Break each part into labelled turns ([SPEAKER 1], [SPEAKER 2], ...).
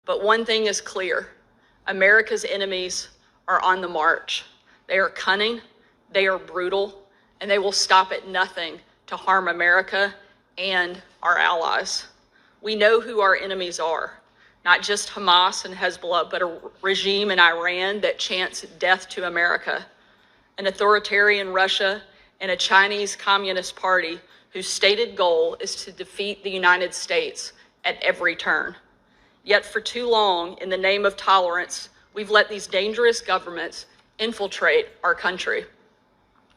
[SPEAKER 1] But one thing is clear: America's enemies are on the march. They are cunning, they are brutal, and they will stop at nothing to harm America and our allies. We know who our enemies are, not just Hamas and Hezbollah, but a regime in Iran that chants death to America, an authoritarian Russia, and a Chinese Communist Party whose stated goal is to defeat the United States at every turn. Yet for too long, in the name of tolerance, we've let these dangerous governments infiltrate our country.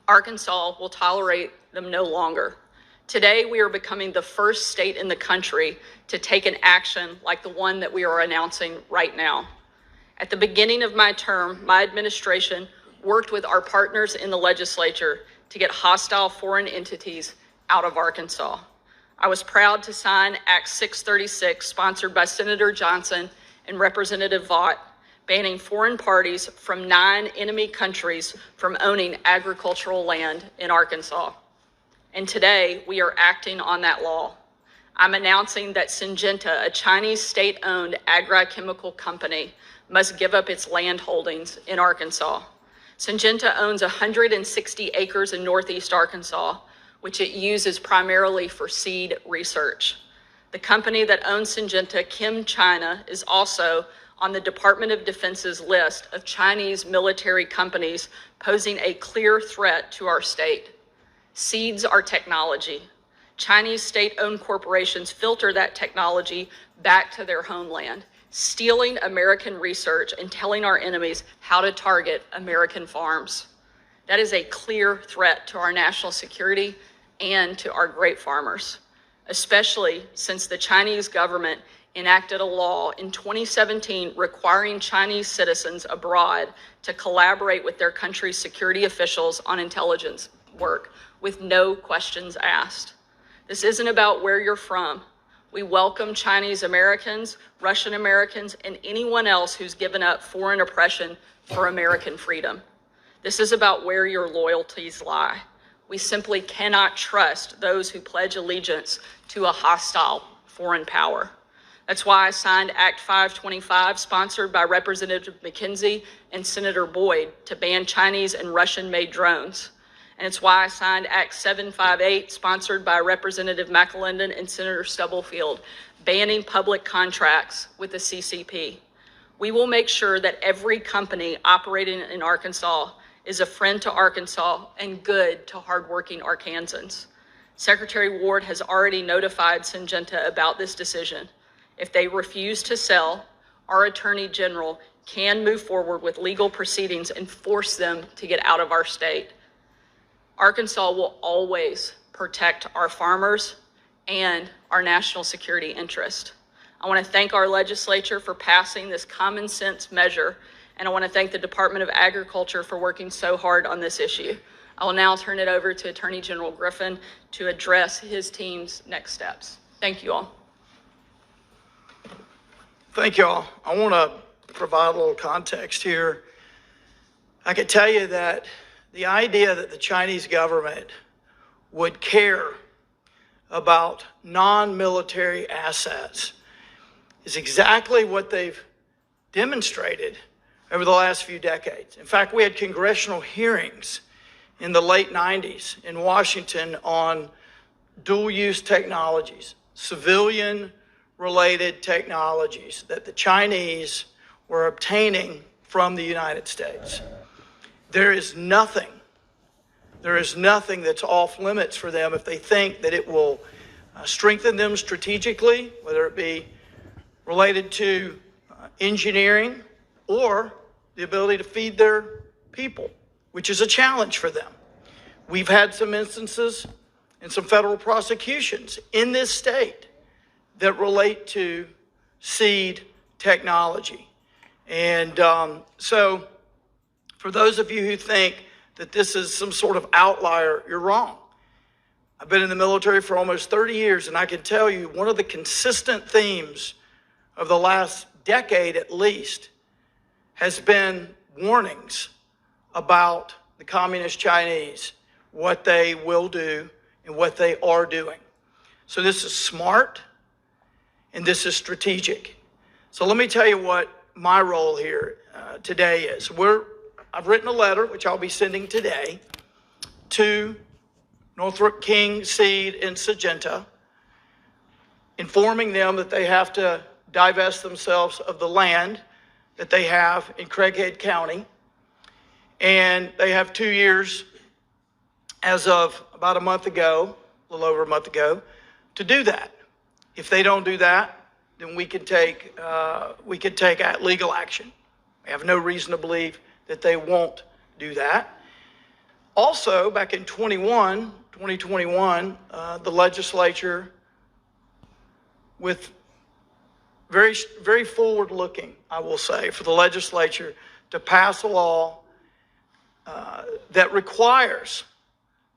[SPEAKER 1] Arkansas will tolerate them no longer. Today, we are becoming the first state in the country to take an action like the one that we are announcing right now. At the beginning of my term, my administration worked with our partners in the legislature to get hostile foreign entities out of Arkansas. I was proud to sign Act 636, sponsored by Senator Johnson and Representative Vaught, banning foreign parties from 9 enemy countries from owning agricultural land in Arkansas. And today, we are acting on that law. I'm announcing that Syngenta, a Chinese state-owned agrochemical company, must give up its land holdings in Arkansas. Syngenta owns 160 acres in northeast Arkansas, which it uses primarily for seed research. The company that owns Syngenta, Chem China, is also on the Department of Defense's list of Chinese military companies posing a clear threat to our state. Seeds are technology. Chinese state-owned corporations filter that technology back to their homeland, stealing American research and telling our enemies how to target American farms. That is a clear threat to our national security and to our great farmers, especially since the Chinese government enacted a law in 2017 requiring Chinese citizens abroad to collaborate with their country's security officials on intelligence work with no questions asked. This isn't about where you're from. We welcome Chinese Americans, Russian Americans, and anyone else who's given up foreign oppression for American freedom. This is about where your loyalties lie. We simply cannot trust those who pledge allegiance to a hostile foreign power. That's why I signed Act 525, sponsored by Representative McKenzie and Senator Boyd, to ban Chinese and Russian-made drones. And it's why I signed Act 758, sponsored by Representative McAlinden and Senator Stubblefield, banning public contracts with the CCP. We will make sure that every company operating in Arkansas is a friend to Arkansas and good to hardworking Arkansans. Secretary Ward has already notified Syngenta about this decision. If they refuse to sell, our Attorney General can move forward with legal proceedings and force them to get out of our state. Arkansas will always protect our farmers and our national security interest. I want to thank our legislature for passing this common sense measure, and I want to thank the Department of Agriculture for working so hard on this issue. I will now turn it over to Attorney General Griffin to address his team's next steps. Thank you all.
[SPEAKER 2] Thank you all. I want to provide a little context here. I can tell you that the idea that the Chinese government would care about non-military assets is exactly what they've demonstrated over the last few decades. In fact, we had congressional hearings in the late 90s in Washington on dual-use technologies, civilian-related technologies that the Chinese were obtaining from the United States. There is nothing that's off limits for them if they think that it will strengthen them strategically, whether it be related to engineering or the ability to feed their people, which is a challenge for them. We've had some instances and some federal prosecutions in this state that relate to seed technology. And so for those of you who think that this is some sort of outlier, you're wrong. I've been in the military for almost 30 years, and I can tell you one of the consistent themes of the last decade at least has been warnings about the communist Chinese, what they will do and what they are doing. So this is smart and this is strategic. So let me tell you what my role here today is. I've written a letter, which I'll be sending today, to Northrop King, Seed, and Syngenta, informing them that they have to divest themselves of the land that they have in Craighead County. And they have 2 years, as of about a month ago, a little over a month ago, to do that. If they don't do that, then we could take legal action. We have no reason to believe that they won't do that. Also, back in 2021, the legislature, with very forward-looking, I will say, for the legislature to pass a law that requires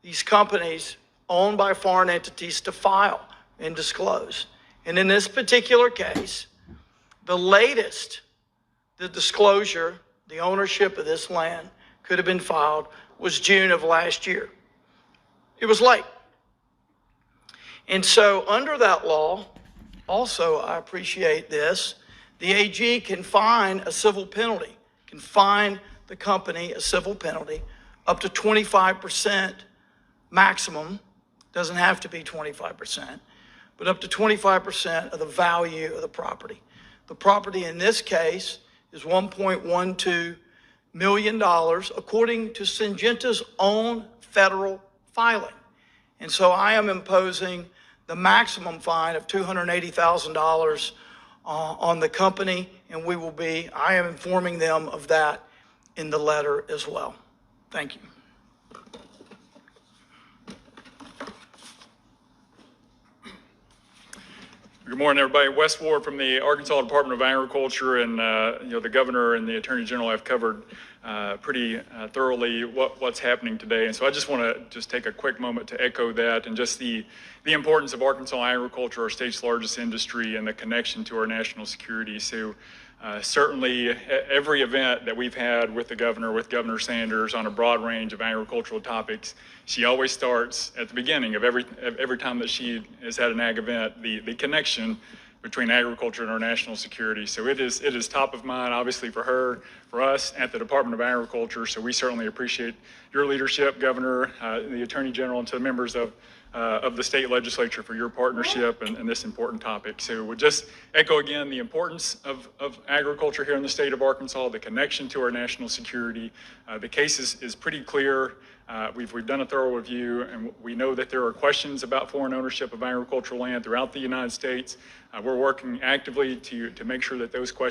[SPEAKER 2] these companies owned by foreign entities to file and disclose. And in this particular case, the disclosure, the ownership of this land could have been filed was June of last year. It was late. And so under that law, also I appreciate this, the AG can fine a civil penalty, can fine the company a civil penalty up to 25% maximum, doesn't have to be 25%, but up to 25% of the value of the property. The property in this case is $1.12 million, according to Syngenta's own federal filing. And so I am imposing the maximum fine of $280,000 on the company, and I am informing them of that in the letter as well. Thank you.
[SPEAKER 3] Good morning, everybody. Wes Ward from the Arkansas Department of Agriculture, and the governor and the attorney general have covered pretty thoroughly what's happening today. And so I just want to take a quick moment to echo that and just the importance of Arkansas agriculture, our state's largest industry, and the connection to our national security. So certainly every event that we've had with with Governor Sanders on a broad range of agricultural topics, she always starts at the beginning of every time that she has had an ag event, the connection between agriculture and our national security. So it is top of mind, obviously, for her, for us at the Department of Agriculture. So we certainly appreciate your leadership, Governor, the Attorney General, and to the members of the state legislature for your partnership and this important topic. So we'll just echo again the importance of agriculture here in the state of Arkansas, the connection to our national security. The case is pretty clear. We've done a thorough review, and we know that there are questions about foreign ownership of agricultural land throughout the United States. We're working actively to make sure that those questions